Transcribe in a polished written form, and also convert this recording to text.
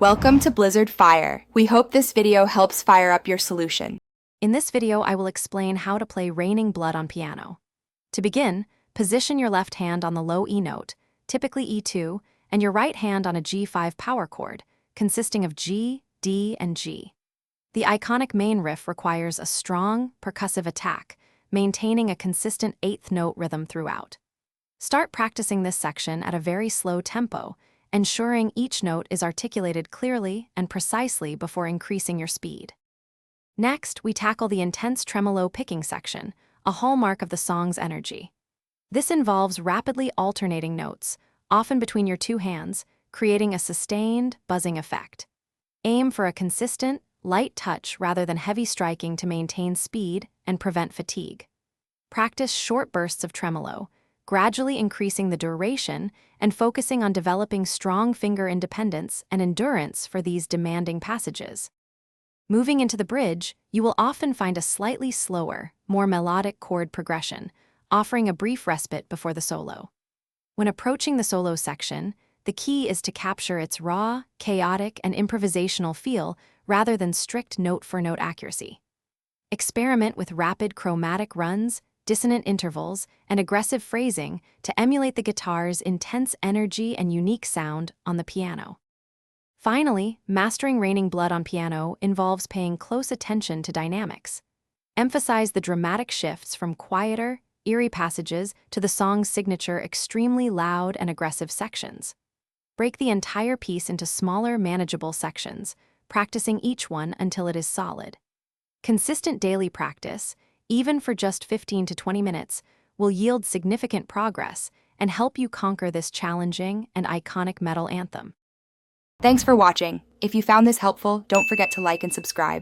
Welcome to Blizzard Fire. We hope this video helps fire up your solution. In this video, I will explain how to play Raining Blood on piano. To begin, position your left hand on the low E note, typically E2, and your right hand on a G5 power chord, consisting of G, D, and G. The iconic main riff requires a strong, percussive attack, maintaining a consistent eighth note rhythm throughout. Start practicing this section at a very slow tempo, ensuring each note is articulated clearly and precisely before increasing your speed. Next, we tackle the intense tremolo picking section, a hallmark of the song's energy. This involves rapidly alternating notes, often between your two hands, creating a sustained, buzzing effect. Aim for a consistent, light touch rather than heavy striking to maintain speed and prevent fatigue. Practice short bursts of tremolo, gradually increasing the duration and focusing on developing strong finger independence and endurance for these demanding passages. Moving into the bridge, you will often find a slightly slower, more melodic chord progression, offering a brief respite before the solo. When approaching the solo section, the key is to capture its raw, chaotic, and improvisational feel rather than strict note-for-note accuracy. Experiment with rapid chromatic runs, dissonant intervals, and aggressive phrasing to emulate the guitar's intense energy and unique sound on the piano. Finally, mastering Raining Blood on piano involves paying close attention to dynamics. Emphasize the dramatic shifts from quieter, eerie passages to the song's signature extremely loud and aggressive sections. Break the entire piece into smaller, manageable sections, practicing each one until it is solid. Consistent daily practice, even for just 15 to 20 minutes, will yield significant progress and help you conquer this challenging and iconic metal anthem. Thanks for watching. If you found this helpful, don't forget to like and subscribe.